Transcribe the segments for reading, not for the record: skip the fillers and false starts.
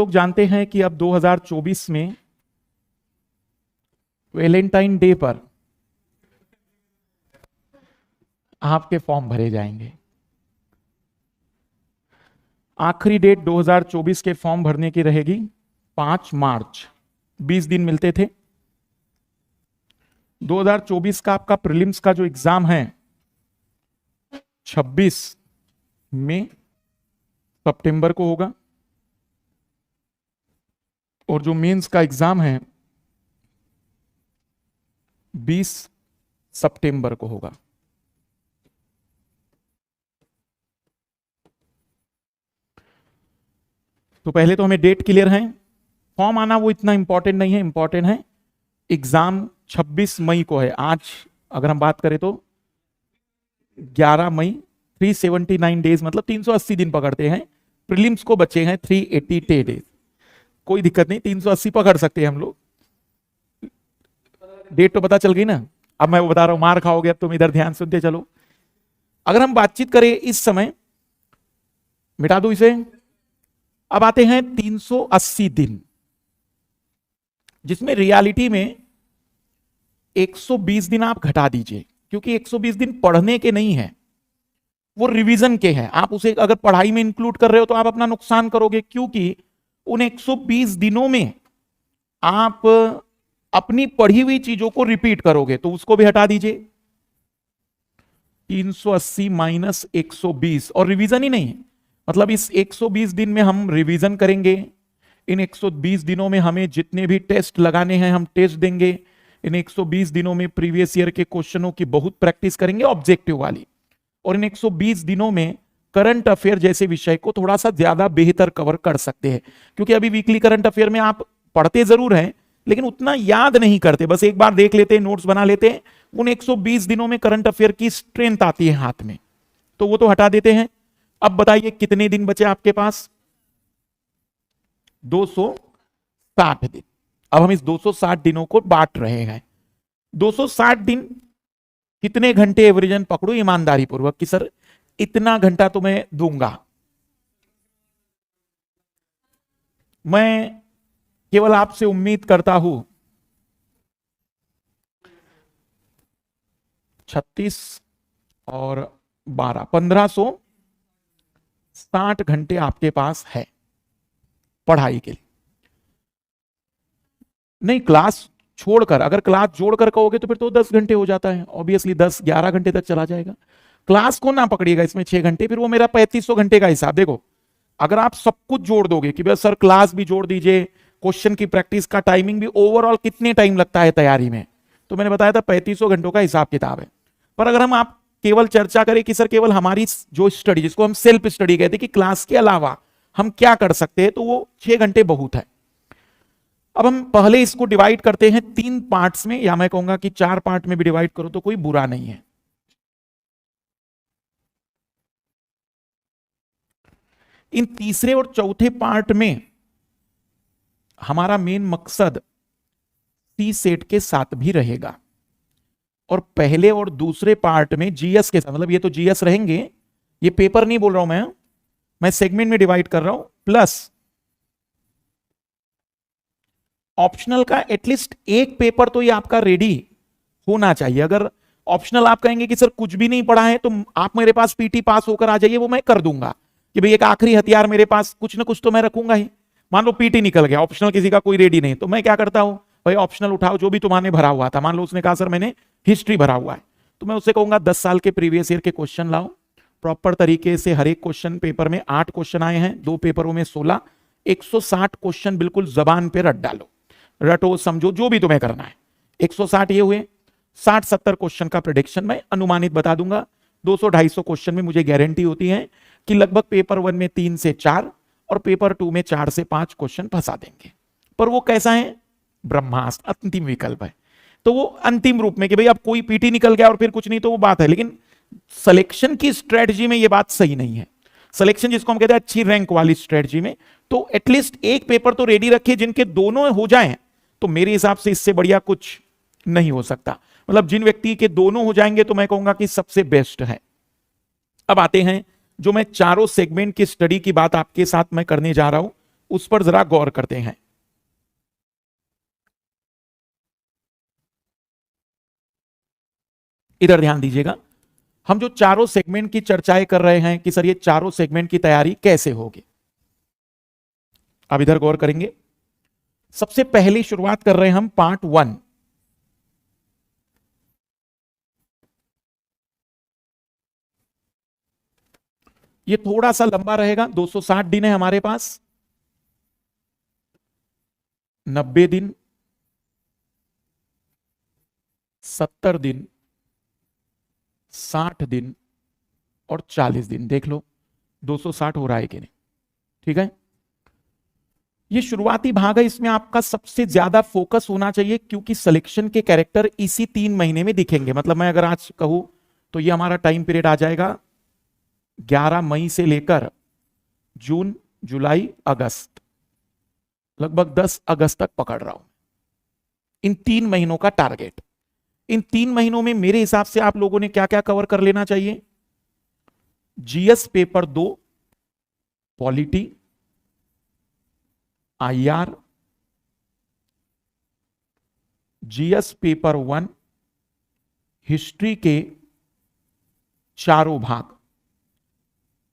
लोग जानते हैं कि अब 2024 में वैलेंटाइन डे पर आपके फॉर्म भरे जाएंगे। आखिरी डेट 2024 के फॉर्म भरने की रहेगी 5 मार्च। 20 दिन मिलते थे। 2024 का आपका प्रीलिम्स का जो एग्जाम है 26 मई सितंबर को होगा और जो मेंस का एग्जाम है 20 सितंबर को होगा। तो पहले तो हमें डेट क्लियर है। फॉर्म आना वो इतना इंपॉर्टेंट नहीं है, इंपॉर्टेंट है एग्जाम 26 मई को है। आज अगर हम बात करें तो 11 मई, 379 डेज मतलब 380 दिन पकड़ते हैं। प्रीलिम्स को बचे हैं 380 डेज। कोई दिक्कत नहीं, 380 पकड़ सकते हैं हम लोग। डेट तो पता चल गई ना। अब मैं वो बता रहा हूं, मार खाओगे। अब तुम इधर ध्यान सुनते चलो। अगर हम बातचीत करें इस समय, मिटा दो इसे। अब आते हैं 380 दिन, जिसमें रियलिटी में 120 दिन आप घटा दीजिए, क्योंकि 120 दिन पढ़ने के नहीं है, वो रिवीजन के हैं। आप उसे अगर पढ़ाई में इंक्लूड कर रहे हो तो आप अपना नुकसान करोगे, क्योंकि उन 120 दिनों में आप अपनी पढ़ी हुई चीजों को रिपीट करोगे, तो उसको भी हटा दीजिए। 380 माइनस 120, और रिवीजन ही नहीं है, मतलब इस 120 दिन में हम रिवीजन करेंगे। इन 120 दिनों में हमें जितने भी टेस्ट लगाने हैं हम टेस्ट देंगे। इन 120 दिनों में प्रीवियस ईयर के क्वेश्चनों की बहुत प्रैक्टिस करेंगे, ऑब्जेक्टिव वाली। और इन 120 दिनों में करंट अफेयर जैसे विषय को थोड़ा सा ज्यादा बेहतर कवर कर सकते हैं, क्योंकि अभी वीकली करंट अफेयर में आप पढ़ते जरूर हैं लेकिन उतना याद नहीं करते, बस एक बार देख लेते हैं, नोट्स बना लेते हैं। उन 120 दिनों में करंट अफेयर की स्ट्रेंथ आती है हाथ में, तो वो तो हटा देते हैं। अब बताइए कितने दिन बचे आपके पास? 260 दिन। अब हम इस 260 दिनों को बांट रहे हैं। 260 दिन कितने घंटे एवरेजन पकड़ो ईमानदारी पूर्वक कि सर इतना घंटा तो मैं दूंगा। मैं केवल आपसे उम्मीद करता हूं 36 और 12, 1560 घंटे आपके पास है पढ़ाई के लिए। नहीं, क्लास छोड़कर, अगर क्लास जोड़कर कहोगे तो फिर तो 10 घंटे हो जाता है, ऑब्वियसली 10-11 घंटे तक चला जाएगा। क्लास को ना पकड़िएगा इसमें 6 घंटे, फिर वो मेरा 3500 घंटे का हिसाब। देखो, अगर आप सब कुछ जोड़ दोगे कि बस सर क्लास भी जोड़ दीजिए, क्वेश्चन की प्रैक्टिस का टाइमिंग भी, ओवरऑल कितने टाइम लगता है तैयारी में, तो मैंने बताया था 3500 घंटों का हिसाब किताब है। पर अगर हम आप केवल चर्चा करें कि सर केवल हमारी जो स्टडी, जिसको हम सेल्फ स्टडी कहते हैं कि क्लास के अलावा हम क्या कर सकते हैं, तो वो 6 घंटे बहुत है। अब हम पहले इसको डिवाइड करते हैं 3 पार्ट्स में, या मैं कहूंगा कि 4 पार्ट में भी डिवाइड करो तो कोई बुरा नहीं है। इन तीसरे और चौथे पार्ट में हमारा मेन मकसद सी सेट के साथ भी रहेगा, और पहले और दूसरे पार्ट में जीएस के साथ, मतलब ये तो जीएस रहेंगे, ये पेपर नहीं बोल रहा हूं मैं सेगमेंट में डिवाइड कर रहा हूं, प्लस ऑप्शनल का एटलीस्ट एक पेपर तो ये आपका रेडी होना चाहिए। अगर ऑप्शनल आप कहेंगे कि सर कुछ भी नहीं पढ़ा है तो आप मेरे पास पीटी पास होकर आ जाइए, वो मैं कर दूंगा कि भाई एक आखिरी हथियार मेरे पास कुछ ना कुछ तो मैं रखूंगा ही। मान लो पीटी निकल गया, ऑप्शनल किसी का कोई रेडी नहीं, तो मैं क्या करता हूं, भाई ऑप्शनल उठाओ जो भी तुम्हारे भरा हुआ था। मान लो उसने कहा सर मैंने हिस्ट्री भरा हुआ है, तो मैं उससे कहूंगा 10 साल के प्रीवियस ईयर के क्वेश्चन लाओ प्रॉपर तरीके से। हर एक क्वेश्चन पेपर में 8 क्वेश्चन आए हैं, 2 पेपरों में 16, 160 क्वेश्चन बिल्कुल जबान पे रट डालो, रटो समझो जो भी तुम्हें करना है। 160 ये हुए, 60-70 क्वेश्चन का प्रेडिक्शन मैं अनुमानित बता दूंगा। 200-250 क्वेश्चन में मुझे गारंटी होती है कि लगभग पेपर 1 में 3 से 4 और पेपर 2 में 4 से 5 क्वेश्चन फंसा देंगे। पर वो कैसा है? ब्रह्मास्त्र, अंतिम विकल्प है। तो वो अंतिम रूप में कि भाई अब कोई पीटी निकल गया और फिर कुछ नहीं, तो वो बात है। लेकिन सिलेक्शन की स्ट्रेटजी में ये बात सही नहीं है। सिलेक्शन जिसको हम कहते हैं अच्छी रैंक वाली स्ट्रेटजी में, तो एटलीस्ट एक पेपर तो रेडी रखिए जिनके दोनों हो जाएं, तो मेरे हिसाब से इससे बढ़िया कुछ नहीं हो सकता। मतलब जिन व्यक्ति के दोनों हो जाएंगे तो मैं कहूंगा कि सबसे बेस्ट है। अब आते हैं जो मैं चारों सेगमेंट की स्टडी की बात आपके साथ मैं करने जा रहा हूं, उस पर जरा गौर करते हैं। इधर ध्यान दीजिएगा, हम जो चारों सेगमेंट की चर्चाएं कर रहे हैं कि सर ये चारों सेगमेंट की तैयारी कैसे होगी, अब इधर गौर करेंगे। सबसे पहली शुरुआत कर रहे हैं हम पार्ट 1। ये थोड़ा सा लंबा रहेगा, 260 दिन है हमारे पास, 90 दिन, 70 दिन, 60 दिन और 40 दिन। देख लो 260 हो रहा है कि नहीं, ठीक है। ये शुरुआती भाग है, इसमें आपका सबसे ज्यादा फोकस होना चाहिए क्योंकि सिलेक्शन के कैरेक्टर इसी 3 महीने में दिखेंगे। मतलब मैं अगर आज कहूं तो ये हमारा टाइम पीरियड आ जाएगा 11 मई से लेकर जून, जुलाई, अगस्त, लगभग 10 अगस्त तक पकड़ रहा हूं। इन 3 महीनों का टारगेट। इन 3 महीनों में मेरे हिसाब से आप लोगों ने क्या क्या कवर कर लेना चाहिए? GS paper 2, polity, IR, GS paper 1, history के चारों भाग,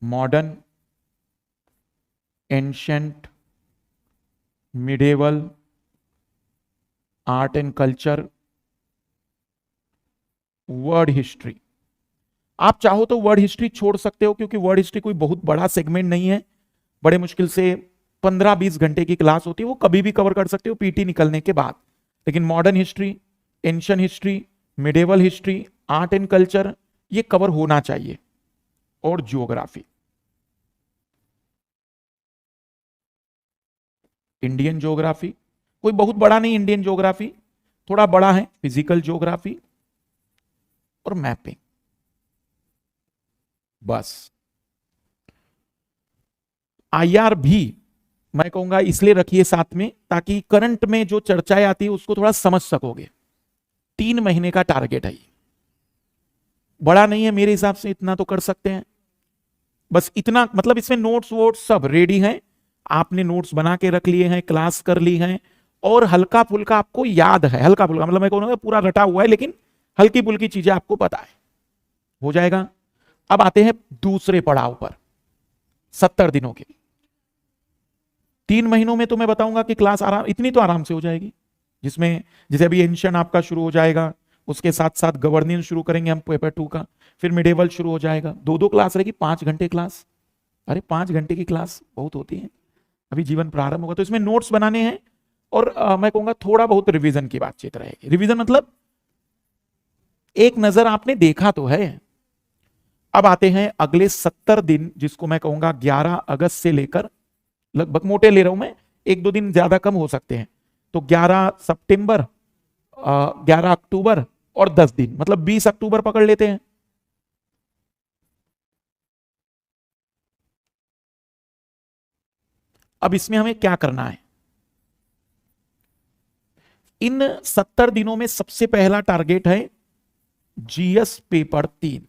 modern, ancient, medieval, art and culture, word history. आप चाहो तो वर्ड हिस्ट्री छोड़ सकते हो क्योंकि वर्ड हिस्ट्री कोई बहुत बड़ा सेगमेंट नहीं है, बड़े मुश्किल से 15-20 घंटे की क्लास होती है, वो कभी भी कवर कर सकते हो पीटी निकलने के बाद। लेकिन modern history, ancient history, medieval history, art and culture ये कवर होना चाहिए, और जियोग्राफी, इंडियन ज्योग्राफी कोई बहुत बड़ा नहीं, इंडियन ज्योग्राफी थोड़ा बड़ा है, फिजिकल ज्योग्राफी और मैपिंग, बस। आईआर भी मैं कहूंगा इसलिए रखिए साथ में ताकि करंट में जो चर्चाएं आती है उसको थोड़ा समझ सकोगे। 3 महीने का टारगेट है, बड़ा नहीं है मेरे हिसाब से, इतना तो कर सकते हैं बस इतना। मतलब इसमें नोट्स वोट्स सब रेडी हैं, आपने नोट्स बना के रख लिए हैं, क्लास कर ली है, और हल्का फुल्का आपको याद है। हल्का फुल्का मतलब मैं कहूंगा पूरा रटा हुआ है, लेकिन हल्की फुल्की चीजें आपको पता है, हो जाएगा। अब आते हैं दूसरे पड़ाव पर, 70 दिनों के। 3 महीनों में तो मैं बताऊंगा कि क्लास आराम, इतनी तो आराम से हो जाएगी, जिसमें जैसे अभी एंशिएंट आपका शुरू हो जाएगा, उसके साथ साथ गवर्नेंस शुरू करेंगे हम पेपर 2 का, फिर मिडेवल शुरू हो जाएगा। 2-2 क्लास रहेगी, 5 घंटे क्लास। अरे 5 घंटे की क्लास बहुत होती है, अभी जीवन प्रारंभ होगा। तो इसमें नोट्स बनाने हैं, और मैं कहूंगा थोड़ा बहुत रिवीजन की बातचीत रहेगी। रिवीजन मतलब एक नजर आपने देखा तो है। अब आते हैं अगले 70 दिन, जिसको मैं कहूंगा 11 अगस्त से लेकर, लगभग मोटे ले रहा हूं मैं, 1-2 दिन ज्यादा कम हो सकते हैं, तो 11 सितंबर, 11 अक्टूबर और 10 दिन, मतलब 20 अक्टूबर पकड़ लेते हैं। अब इसमें हमें क्या करना है? इन 70 दिनों में सबसे पहला टारगेट है जीएस पेपर 3,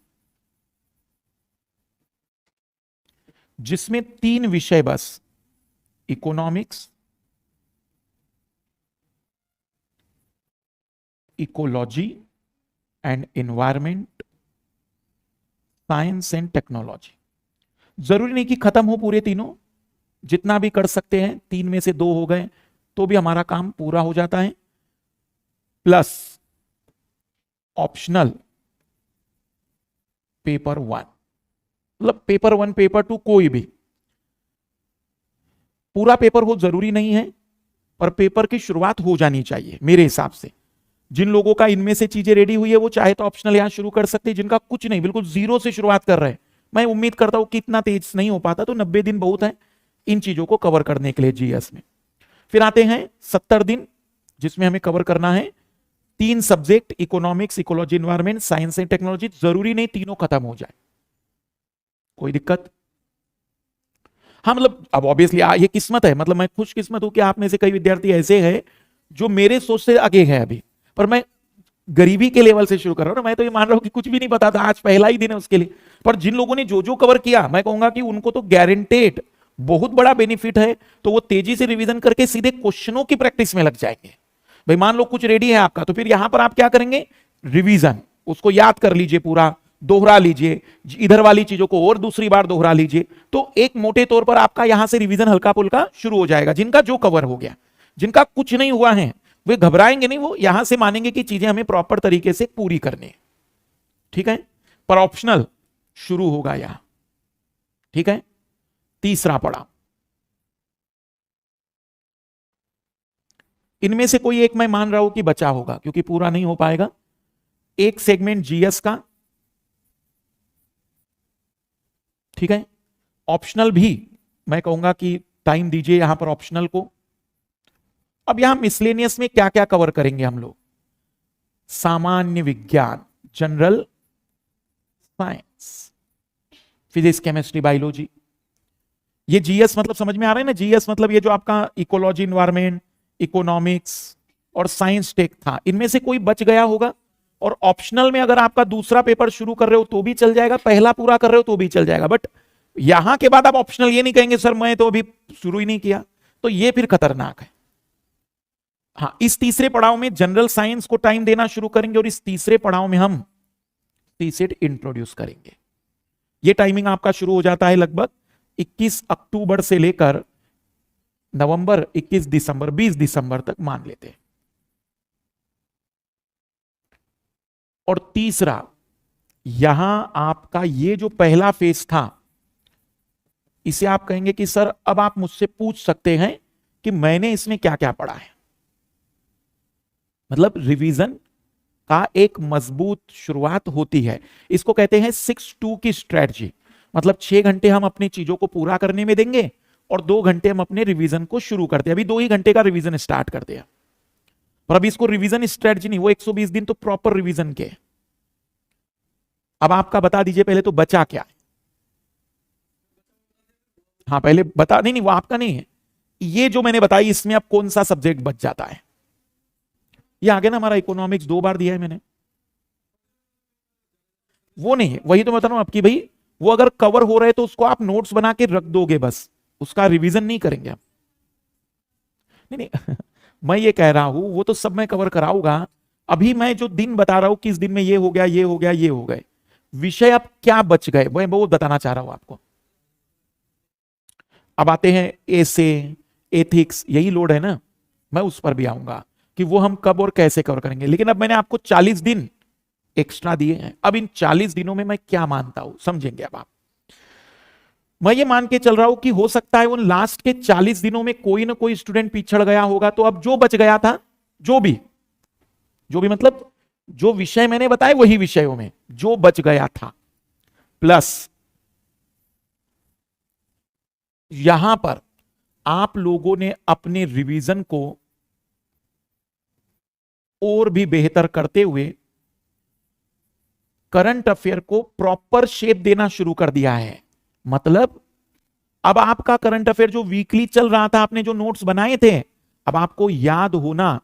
जिसमें 3 विषय बस, economics, ecology and environment, science and technology. जरूरी नहीं कि खत्म हो पूरे तीनों, जितना भी कर सकते हैं, 3 में से 2 हो गए तो भी हमारा काम पूरा हो जाता है। प्लस ऑप्शनल पेपर 1, मतलब पेपर 1 पेपर 2 कोई भी, पूरा पेपर हो जरूरी नहीं है, पर पेपर की शुरुआत हो जानी चाहिए मेरे हिसाब से। जिन लोगों का इनमें से चीजें रेडी हुई है वो चाहे तो ऑप्शनल यहां शुरू कर सकते हैं, जिनका कुछ नहीं, बिल्कुल जीरो से शुरुआत कर रहे हैं, मैं उम्मीद करता हूं कि इतना तेज नहीं हो पाता, तो 90 दिन बहुत है इन चीजों को कवर करने के लिए जीएस में। फिर आते हैं 70 दिन, जिसमें हमें कवर करना है 3 subject, economics, ecology, environment, science and technology. जरूरी नहीं तीनों खत्म हो जाए, कोई दिक्कत। हाँ मतलब अब ऑब्वियसली ये किस्मत है, मतलब मैं खुश किस्मत हूं कि आप में से कई विद्यार्थी ऐसे हैं जो मेरे सोच से आगे है अभी, पर मैं गरीबी के लेवल से शुरू कर रहा हूं। मैं तो ये मान रहा हूं कि कुछ भी नहीं पता था, आज पहला ही दिन है उसके लिए। पर जिन लोगों ने जो जो कवर किया, मैं कहूंगा कि उनको तो गारंटेड बहुत बड़ा बेनिफिट है, तो वो तेजी से रिवीजन करके सीधे क्वेश्चनों की प्रैक्टिस में लग जाएंगे। भाई मान लो कुछ रेडी है आपका, तो फिर यहां पर आप क्या करेंगे, रिवीजन, उसको याद कर लीजिए, पूरा दोहरा लीजिए, इधर वाली चीजों को और दूसरी बार दोहरा लीजिए, तो एक मोटे तौर पर आपका यहां से रिवीजन हल्का फुल्का शुरू हो जाएगा। जिनका जो कवर हो गया, जिनका कुछ नहीं हुआ है, वे घबराएंगे नहीं, वो यहां से मानेंगे कि चीजें हमें प्रॉपर तरीके से पूरी करनी है। ठीक है, पर ऑप्शनल शुरू होगा यहां। ठीक है, तीसरा पड़ा, इनमें से कोई एक मैं मान रहा हूं कि बचा होगा, क्योंकि पूरा नहीं हो पाएगा। एक सेगमेंट जीएस का, ठीक है, ऑप्शनल भी मैं कहूंगा कि टाइम दीजिए यहां पर ऑप्शनल को। अब यहां मिसलेनियस में क्या क्या कवर करेंगे हम लोग, सामान्य विज्ञान, general science, physics, chemistry, biology. ये जीएस मतलब समझ में आ रहा है ना, जीएस मतलब ये जो आपका इकोलॉजी, इन्वायरमेंट, इकोनॉमिक्स और साइंस टेक था, इनमें से कोई बच गया होगा। और ऑप्शनल में अगर आपका दूसरा पेपर शुरू कर रहे हो तो भी चल जाएगा, पहला पूरा कर रहे हो तो भी चल जाएगा, बट यहां के बाद आप ऑप्शनल ये नहीं कहेंगे सर मैं तो अभी शुरू ही नहीं किया, तो ये फिर खतरनाक है। हाँ, इस तीसरे पड़ाव में जनरल साइंस को टाइम देना शुरू करेंगे, और इस तीसरे पड़ाव में हम सीसेट इंट्रोड्यूस करेंगे। ये टाइमिंग आपका शुरू हो जाता है लगभग 21 अक्टूबर से लेकर नवंबर, 21 दिसंबर, 20 दिसंबर तक मान लेते हैं। और तीसरा, यहां आपका ये जो पहला फेज था, इसे आप कहेंगे कि सर अब आप मुझसे पूछ सकते हैं कि मैंने इसमें क्या क्या पढ़ा है। मतलब रिवीजन का एक मजबूत शुरुआत होती है, इसको कहते हैं 6-2 की स्ट्रेटजी। मतलब 6 घंटे हम अपनी चीजों को पूरा करने में देंगे और 2 घंटे हम अपने रिवीजन को शुरू करते हैं। अभी 2 ही घंटे का रिवीजन स्टार्ट करते हैं, पर अभी इसको रिवीजन स्ट्रेटजी नहीं, वो 120 दिन तो प्रॉपर रिवीजन के। अब आपका बता दीजिए पहले तो बचा क्या है। हाँ पहले बता, नहीं नहीं वो आपका नहीं है, ये जो मैंने बताई इसमें अब कौन सा सब्जेक्ट बच जाता है। ये आगे ना हमारा इकोनॉमिक्स 2 बार दिया है मैंने, वो नहीं है, वही तो बता रहा हूं आपकी भाई, वो अगर कवर हो रहे तो उसको आप नोट्स बना के रख दोगे बस, उसका रिवीजन नहीं करेंगे आप। नहीं नहीं मैं ये कह रहा हूं वो तो सब मैं कवर कराऊंगा, अभी मैं जो दिन बता रहा हूं किस दिन में ये हो गया, ये हो गया, ये हो गए, विषय अब क्या बच गए मैं वो बताना चाह रहा हूं आपको। अब आते हैं एसे, एथिक्स, यही लोड है ना, मैं उस पर भी आऊंगा कि वो हम कब और कैसे कवर करेंगे। लेकिन अब मैंने आपको 40 दिन एक्स्ट्रा दिए हैं, अब इन 40 दिनों में मैं क्या मानता हूं समझेंगे अब आप। मैं ये मान के चल रहा हूं कि हो सकता है उन लास्ट के 40 दिनों में कोई ना कोई स्टूडेंट पिछड़ गया होगा, तो अब जो बच गया था, जो भी मतलब जो विषय मैंने बताए वही विषयों में जो बच गया था, प्लस यहां पर आप लोगों ने अपने रिवीजन को और भी बेहतर करते हुए करंट अफेयर को प्रॉपर शेप देना शुरू कर दिया है। मतलब अब आपका करंट अफेयर जो वीकली चल रहा था, आपने जो नोट्स बनाए थे, अब आपको याद होना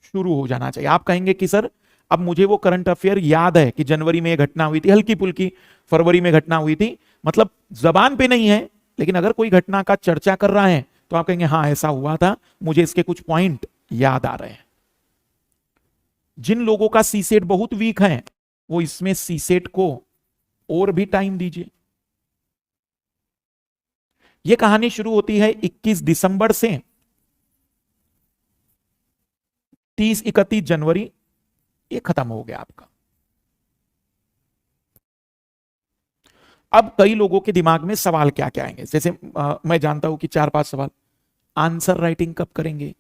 शुरू हो जाना चाहिए। आप कहेंगे कि सर अब मुझे वो करंट अफेयर याद है कि जनवरी में ये घटना हुई थी, हल्की फुल्की फरवरी में घटना हुई थी, मतलब जबान पे नहीं है, लेकिन अगर कोई घटना का चर्चा कर रहा है तो आप कहेंगे हाँ ऐसा हुआ था, मुझे इसके कुछ पॉइंट याद आ रहे हैं। जिन लोगों का सीसेट बहुत वीक है वो इसमें सीसेट को और भी टाइम दीजिए। यह कहानी शुरू होती है 21 दिसंबर से 30-31 जनवरी, ये खत्म हो गया आपका। अब कई लोगों के दिमाग में सवाल क्या क्या आएंगे, जैसे मैं जानता हूं कि 4-5 सवाल, आंसर राइटिंग कब करेंगे,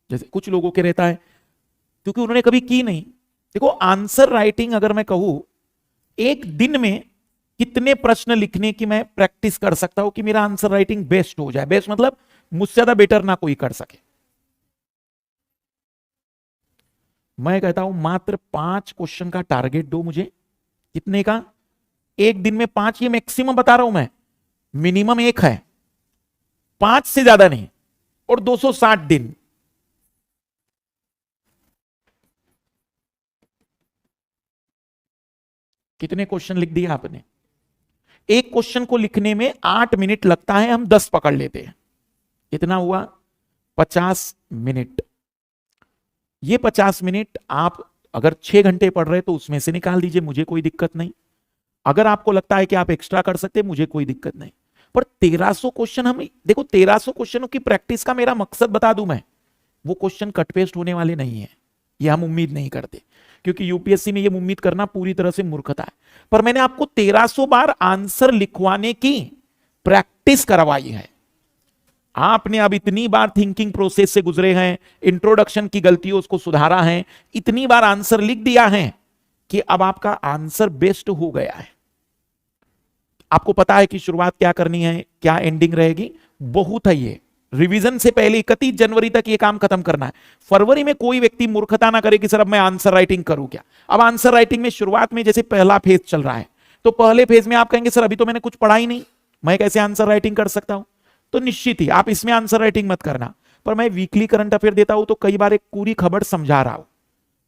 जैसे कुछ लोगों के रहता है क्योंकि उन्होंने कभी की नहीं। देखो आंसर राइटिंग अगर मैं कहूं, एक दिन में कितने प्रश्न लिखने की मैं प्रैक्टिस कर सकता हूं कि मेरा आंसर राइटिंग बेस्ट हो जाए, बेस्ट मतलब मुझसे ज्यादा बेटर ना कोई कर सके। मैं कहता हूं मात्र 5 क्वेश्चन का टारगेट दो मुझे। कितने का? एक दिन में 5, ये मैक्सिमम बता रहा हूं मैं, मिनिमम 1 है, 5 से ज्यादा नहीं। और 260 दिन, कितने क्वेश्चन लिख दिए आपने? एक क्वेश्चन को लिखने में 8 मिनट लगता है, हम 10 पकड़ लेते हैं, कितना हुआ 50 मिनट। ये 50 मिनट आप अगर 6 घंटे पढ़ रहे तो उसमें से निकाल दीजिए, मुझे कोई दिक्कत नहीं। अगर आपको लगता है कि आप एक्स्ट्रा कर सकते हैं, मुझे कोई दिक्कत नहीं। पर 1300 क्वेश्चन, हम देखो 1300 क्वेश्चनों की प्रैक्टिस का मेरा मकसद बता दूं मैं, वो क्वेश्चन कट पेस्ट होने वाले नहीं है, ये हम उम्मीद नहीं करते, क्योंकि यूपीएससी में ये उम्मीद करना पूरी तरह से मूर्खता है। पर मैंने आपको 1300 बार आंसर लिखवाने की प्रैक्टिस करवाई है। आपने अब इतनी बार थिंकिंग प्रोसेस से गुजरे हैं, इंट्रोडक्शन की गलतियों उसको सुधारा है, इतनी बार आंसर लिख दिया है कि अब आपका आंसर बेस्ट हो गया है। आपको पता है कि शुरुआत क्या करनी है, क्या एंडिंग रहेगी, बहुत है ये। रिवीजन से पहले 31 जनवरी तक ये काम खत्म करना है। फरवरी में कोई व्यक्ति मूर्खता ना करे कि सर अब मैं आंसर राइटिंग करूं क्या। अब आंसर राइटिंग में शुरुआत में जैसे पहला फेज चल रहा है, तो पहले फेज में आप कहेंगे सर अभी तो मैंने कुछ पढ़ा ही नहीं, मैं कैसे आंसर राइटिंग कर सकता हूं। तो निश्चित ही आप इसमें आंसर राइटिंग मत करना। पर मैं वीकली करंट अफेयर देता हूं तो कई बार एक पूरी खबर समझा रहा हूं,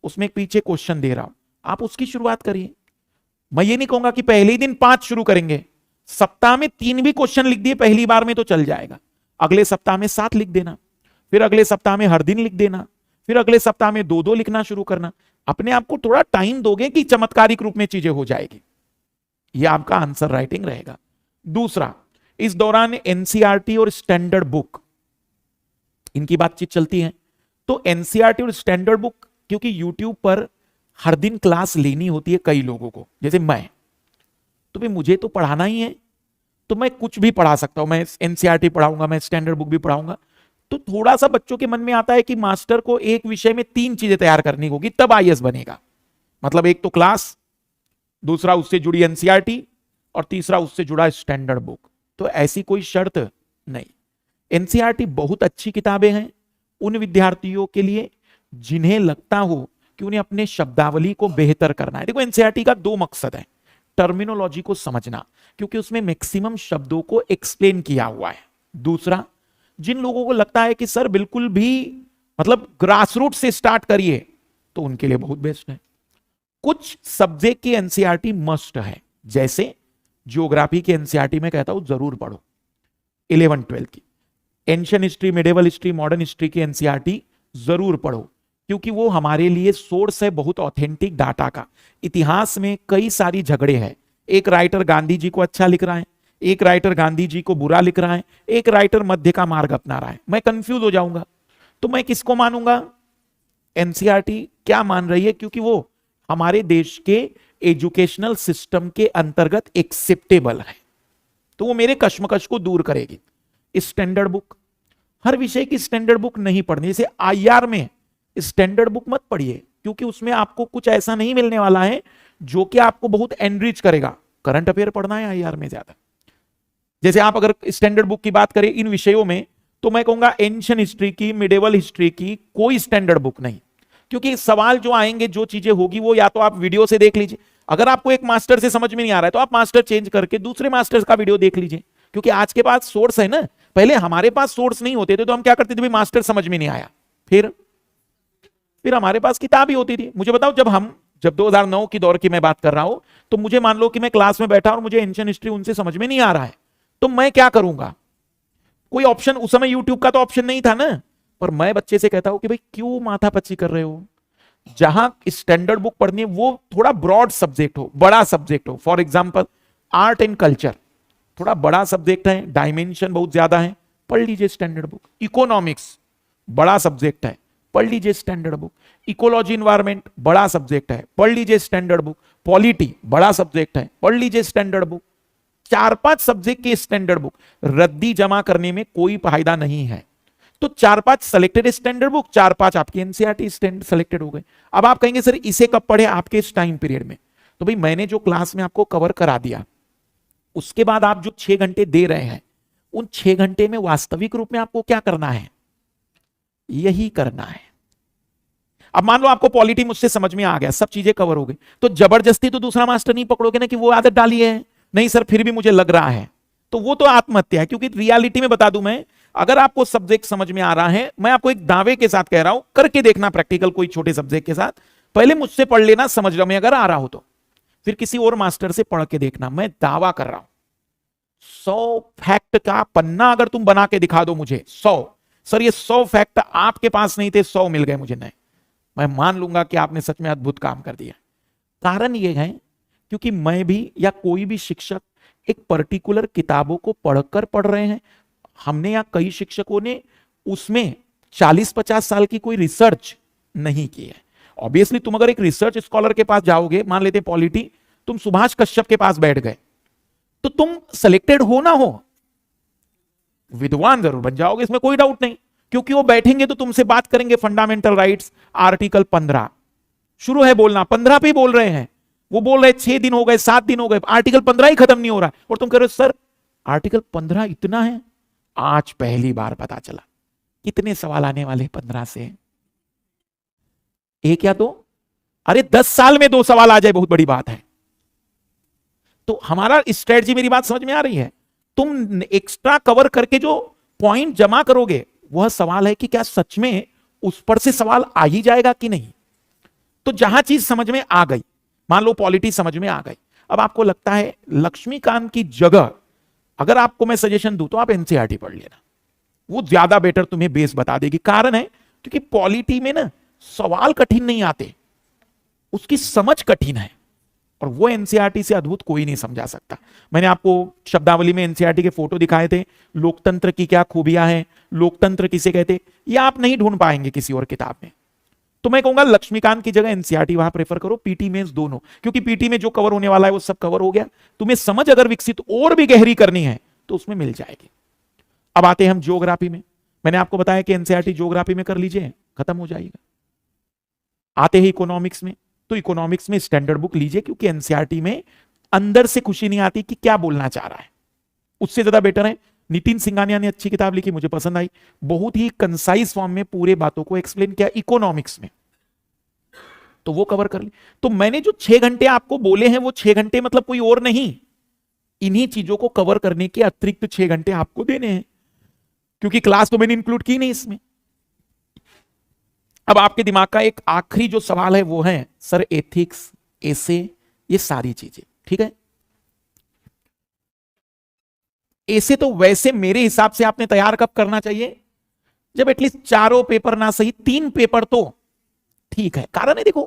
उसमें एक पीछे क्वेश्चन दे रहा हूं, आप उसकी शुरुआत करिए। मैं ये नहीं कहूंगा कि पहले ही दिन 5 शुरू करेंगे, सप्ताह में 3 भी क्वेश्चन लिख दिए पहली बार में तो चल जाएगा। अगले सप्ताह में 7 लिख देना, फिर अगले सप्ताह में हर दिन लिख देना, फिर अगले सप्ताह में 2-2 लिखना शुरू करना। अपने आप को थोड़ा टाइम दोगे कि चमत्कारिक रूप में चीजें हो जाएगी। यह आपका आंसर राइटिंग रहेगा। दूसरा, इस दौरान एनसीईआरटी और स्टैंडर्ड बुक, इनकी बातचीत चलती है। तो एनसीईआरटी और स्टैंडर्ड बुक, क्योंकि यूट्यूब पर हर दिन क्लास लेनी होती है कई लोगों को, जैसे मैं, तो भाई मुझे तो पढ़ाना ही है, तो मैं कुछ भी पढ़ा सकता हूं। मैं एनसीईआरटी पढ़ाऊंगा, मैं स्टैंडर्ड बुक भी पढ़ाऊंगा। तो थोड़ा सा बच्चों के मन में आता है कि मास्टर को एक विषय में 3 चीजें तैयार करनी होगी तब आईएएस बनेगा। मतलब एक तो क्लास, दूसरा उससे जुड़ी एनसीईआरटी, और तीसरा उससे जुड़ा स्टैंडर्ड बुक। तो ऐसी कोई शर्त नहीं। एनसीईआरटी बहुत अच्छी किताबें हैं उन विद्यार्थियों के लिए जिन्हें लगता हो कि उन्हें अपने शब्दावली को बेहतर करना है। देखो एनसीईआरटी का 2 मकसद है, टर्मिनोलॉजी को समझना, क्योंकि उसमें मैक्सिमम शब्दों को एक्सप्लेन किया हुआ है। दूसरा, जिन लोगों को लगता है कि सर बिल्कुल भी मतलब ग्रास रूट से स्टार्ट करिए, तो उनके लिए बहुत बेस्ट है। कुछ सब्जेक्ट की एनसीईआरटी मस्ट है, जैसे ज्योग्राफी की एनसीईआरटी में कहता हूं जरूर पढ़ो 11-12 की। Ancient history, medieval history, modern history की एनसीईआरटी जरूर पढ़ो, क्योंकि वो हमारे लिए सोर्स है बहुत ऑथेंटिक डाटा का। इतिहास में कई सारी झगड़े हैं, एक राइटर गांधी जी को अच्छा लिख रहा है, एक राइटर गांधी जी को बुरा लिख रहा है, एक राइटर मध्य का मार्ग अपना रहा है। मैं कंफ्यूज हो जाऊंगा, तो मैं किसको मानूंगा? एनसीईआरटी क्या मान रही है, क्योंकि वो हमारे देश के एजुकेशनल सिस्टम के अंतर्गत एक्सेप्टेबल है, तो वो मेरे कश्मकश को दूर करेगी। स्टैंडर्ड बुक, हर विषय की स्टैंडर्ड बुक नहीं पढ़नी। जैसे आईआर में स्टैंडर्ड बुक मत पढ़िए, क्योंकि उसमें आपको कुछ ऐसा नहीं मिलने वाला है जो कि आपको बहुत एनरिच करेगा। करंट अफेयर पढ़ना है आईआर में ज्यादा। जैसे आप अगर स्टैंडर्ड बुक की बात करें इन विषयों में, तो मैं कहूंगा एंशिएंट हिस्ट्री की, मिडिवल हिस्ट्री की कोई स्टैंडर्ड बुक नहीं, क्योंकि सवाल जो आएंगे, जो चीजें होगी, वो या तो आप वीडियो से देख लीजिए। अगर आपको एक मास्टर से समझ में नहीं आ रहा है तो आप मास्टर चेंज करके दूसरे मास्टर्स का वीडियो देख लीजिए, क्योंकि आज के पास सोर्स है ना। पहले हमारे पास सोर्स नहीं होते थे तो हम क्या करते थे, भाई मास्टर समझ में नहीं आया, फिर हमारे पास किताब ही होती थी। मुझे बताओ, जब 2009 की दौर की मैं बात कर रहा हूं, तो मुझे मान लो कि मैं क्लास में बैठा और मुझे एंशिएंट हिस्ट्री उनसे समझ में नहीं आ रहा है, तो मैं क्या करूंगा? कोई ऑप्शन उस समय यूट्यूब का तो ऑप्शन नहीं था ना। पर मैं बच्चे से कहता हूं कि भाई क्यों माथापच्ची कर रहे हो, जहां स्टैंडर्ड बुक पढ़नी है वो थोड़ा ब्रॉड सब्जेक्ट हो, बड़ा सब्जेक्ट हो। For example art and culture थोड़ा बड़ा सब्जेक्ट है, डायमेंशन बहुत ज्यादा है, पढ़ लीजिए स्टैंडर्ड बुक। इकोनॉमिक्स बड़ा सब्जेक्ट है, पढ़ लीजिए स्टैंडर्ड बुक। इकोलॉजी इन्वायरमेंट बड़ा सब्जेक्ट है, पढ़ लीजिए स्टैंडर्ड बुक। पॉलिटी बड़ा सब्जेक्ट है, पढ़ लीजिए स्टैंडर्ड बुक। 4-5 सब्जेक्ट की स्टैंडर्ड बुक, रद्दी जमा करने में कोई फायदा नहीं है। तो 4-5 सेलेक्टेड स्टैंडर्ड बुक, 4-5 आपकी एनसीईआरटी सेलेक्टेड हो गए। अब आप कहेंगे सर इसे कब पढ़े आपके इस टाइम पीरियड में? तो भाई मैंने जो क्लास में आपको कवर करा दिया, उसके बाद आप जो 6 घंटे दे रहे हैं, उन 6 घंटे में वास्तविक रूप में आपको क्या करना है? यही करना है। अब मान लो आपको पॉलिटी मुझसे समझ में आ गया, सब चीजें कवर हो गई, तो जबरदस्ती तो दूसरा मास्टर नहीं पकड़ोगे ना कि वो आदत डाली है, नहीं सर फिर भी मुझे लग रहा है, तो वो तो आत्महत्या है। क्योंकि रियलिटी में बता दूं मैं, अगर आपको सब्जेक्ट समझ में आ रहा है, मैं आपको एक दावे के साथ कह रहा हूं, करके देखना प्रैक्टिकल कोई छोटे सब्जेक्ट के साथ, पहले मुझसे पढ़ लेना, समझ लो में अगर आ रहा हो तो फिर किसी और मास्टर से पढ़ के देखना, मैं दावा कर रहा हूं 100 फैक्ट का पन्ना अगर तुम बना के दिखा दो मुझे, 100, सर ये 100 फैक्ट आपके पास नहीं थे, 100 मिल गए मुझे नए, मैं मान लूंगा कि आपने सच में अद्भुत काम कर दिया। कारण ये है क्योंकि मैं भी या कोई भी शिक्षक एक पर्टिकुलर किताबों को पढ़कर पढ़ रहे हैं। हमने या कई शिक्षकों ने उसमें 40-50 साल की कोई रिसर्च नहीं की है। ऑब्वियसली तुम अगर एक रिसर्च स्कॉलर के पास जाओगे, मान लेते पॉलिटी, तुम सुभाष कश्यप के पास बैठ गए, तो तुम सिलेक्टेड हो ना हो, विद्वान जरूर बन जाओगे, इसमें कोई डाउट नहीं, क्योंकि वो बैठेंगे तो तुमसे बात करेंगे फंडामेंटल राइट्स, आर्टिकल 15 शुरू है बोलना, 15 पे ही बोल रहे हैं, वो बोल रहे 6 दिन हो गए, 7 दिन हो गए, आर्टिकल 15 ही खत्म नहीं हो रहा, और तुम कह रहे हो सर आर्टिकल 15 इतना है। आज पहली बार पता चला कितने सवाल आने वाले 15 से, एक या दो, अरे 10 साल में 2 सवाल आ जाए बहुत बड़ी बात है। तो हमारा स्ट्रेटजी, मेरी बात समझ में आ रही है? तुम एक्स्ट्रा कवर करके जो पॉइंट जमा करोगे, वह सवाल है कि क्या सच में उस पर से सवाल आ ही जाएगा कि नहीं। तो जहां चीज समझ में आ गई, मान लो पॉलिटी समझ में आ गई, अब आपको लगता है लक्ष्मीकांत की जगह अगर आपको मैं सजेशन दूं तो आप एनसीईआरटी पढ़ लेना, वो ज्यादा बेटर तुम्हें बेस बता देगी। कारण है क्योंकि पॉलिटी में ना सवाल कठिन नहीं आते, उसकी समझ कठिन है, और वो एनसीईआरटी से अद्भुत कोई नहीं समझा सकता। मैंने आपको शब्दावली में एनसीईआरटी के फोटो दिखाए थे, लोकतंत्र की क्या खूबियां हैं, लोकतंत्र किसे कहते, ये आप नहीं ढूंढ पाएंगे किसी और किताब में। तो मैं कहूंगा लक्ष्मीकांत की जगह एनसीईआरटी वहां प्रेफर करो, पीटी मेंस दोनों, क्योंकि पीटी में जो कवर होने वाला है वो सब कवर हो गया। तुम्हें समझ अगर विकसित और भी गहरी करनी है तो उसमें मिल जाएगी। अब आते हैं हम ज्योग्राफी में। मैंने आपको बताया कि एनसीईआरटी ज्योग्राफी में कर लीजिए, खत्म हो जाएगा। आते हैं इकोनॉमिक्स में, तो इकोनॉमिक्स में स्टैंडर्ड बुक लीजिए, क्योंकि एनसीईआरटी में अंदर से खुशी नहीं आती कि क्या बोलना चाह रहा है, उससे ज्यादा बेटर है। नितिन सिंघानिया ने अच्छी किताब लिखी, मुझे पसंद आई, बहुत ही कंसाइज फॉर्म में पूरे बातों को एक्सप्लेन किया इकोनॉमिक्स में, तो वो कवर कर ली। तो मैंने जो 6 घंटे आपको बोले हैं वो 6 घंटे मतलब कोई और नहीं, इन्हीं चीजों को कवर करने के अतिरिक्त 6 घंटे आपको देने हैं, क्योंकि क्लास तो मैंने इंक्लूड की नहीं इसमें। अब आपके दिमाग का एक आखिरी जो सवाल है वो है सर एथिक्स, एसे, ये सारी चीजें ठीक है। एसे तो वैसे मेरे हिसाब से आपने तैयार कब करना चाहिए, जब एटलीस्ट 4 पेपर ना सही 3 पेपर तो ठीक है। कारण है देखो,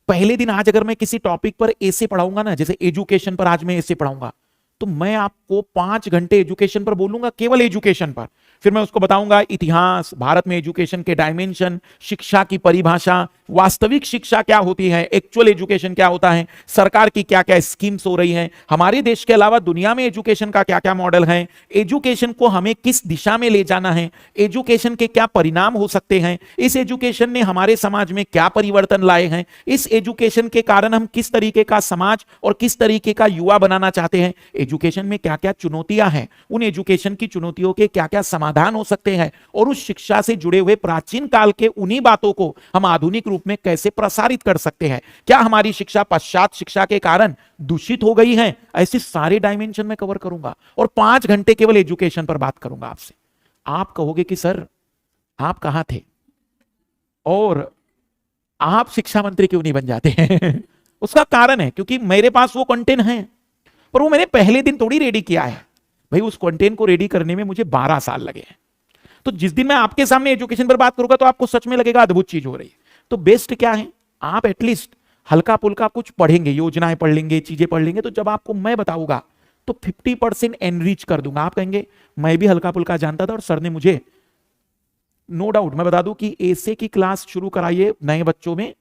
पहले दिन आज अगर मैं किसी टॉपिक पर एसे पढ़ाऊंगा ना, जैसे एजुकेशन पर आज मैं एसे पढ़ाऊंगा, तो मैं आपको 5 घंटे एजुकेशन पर बोलूंगा, केवल एजुकेशन पर। फिर मैं उसको बताऊंगा इतिहास, भारत में एजुकेशन के डायमेंशन, शिक्षा की परिभाषा, वास्तविक शिक्षा क्या होती है, एक्चुअल एजुकेशन क्या होता है, सरकार की क्या क्या स्कीम्स हो रही हैं, हमारे देश के अलावा दुनिया में एजुकेशन का क्या क्या मॉडल है, एजुकेशन को हमें किस दिशा में ले जाना है, एजुकेशन के क्या परिणाम हो सकते हैं, इस एजुकेशन ने हमारे समाज में क्या परिवर्तन लाए हैं, इस एजुकेशन के कारण हम किस तरीके का समाज और किस तरीके का युवा बनाना चाहते हैं, एजुकेशन में क्या क्या चुनौतियां हैं, उन एजुकेशन की चुनौतियों के क्या क्या समाधान हो सकते हैं, और उस शिक्षा से जुड़े हुए प्राचीन काल के उन्हीं बातों को हम आधुनिक रूप में कैसे प्रसारित कर सकते हैं, क्या हमारी शिक्षा पश्चात शिक्षा के कारण दूषित हो गई है, ऐसे सारे डायमेंशन में कवर करूंगा, और 5 घंटे केवल एजुकेशन पर बात करूंगा आपसे। आप कहोगे कि सर आप कहां थे और आप शिक्षा मंत्री क्यों नहीं बन जाते हैं? उसका कारण है क्योंकि मेरे पास वो कंटेंट है, पर वो मैंने पहले दिन थोड़ी रेडी किया है भाई, उस कंटेंट को रेडी करने में मुझे 12 साल लगे हैं। तो जिस दिन मैं आपके सामने एजुकेशन पर बात करूंगा तो आपको सच में लगेगा अद्भुत चीज हो रही है। तो बेस्ट क्या है, आप एटलीस्ट हल्का पुल्का कुछ पढ़ेंगे, योजनाएं पढ़ लेंगे, चीजें पढ़ लेंगे, तो जब आपको मैं बताऊंगा तो 50% एनरिच कर दूंगा। आप कहेंगे मैं भी हल्का पुल्का जानता था और सर ने मुझे, नो डाउट मैं बता दूं कि एसे की क्लास शुरू कराइए नए बच्चों में,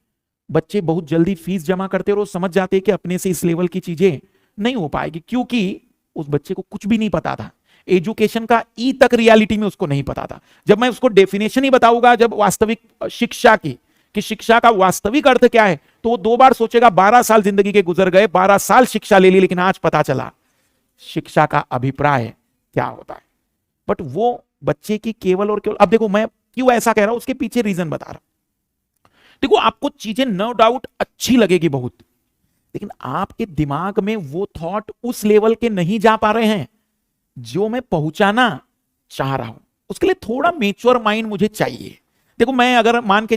बच्चे बहुत जल्दी फीस जमा करते और वो समझ जाते हैं कि अपने से इस लेवल की चीजें नहीं हो पाएगी, क्योंकि उस बच्चे को कुछ भी नहीं पता था, एजुकेशन का ई तक रियलिटी में उसको नहीं पता था। जब मैं उसको डेफिनेशन ही बताऊंगा जब वास्तविक शिक्षा की, कि शिक्षा का वास्तविक अर्थ क्या है, तो वो 2 बार सोचेगा। 12 साल जिंदगी के गुजर गए, 12 साल शिक्षा ले ली, लेकिन आज पता चला शिक्षा का अभिप्राय क्या होता है। बट वो बच्चे की केवल और केवल, अब देखो मैं क्यों ऐसा कह रहा हूं, उसके पीछे रीजन बता रहा हूं। देखो आपको चीजें नो डाउट अच्छी लगेगी बहुत, लेकिन आपके दिमाग में वो थॉट उस लेवल के नहीं जा पा रहे हैं जो मैं पहुंचाना चाह रहा हूं। उसके लिए थोड़ा मेच्योर माइंड मुझे चाहिए। देखो मैं अगर मान के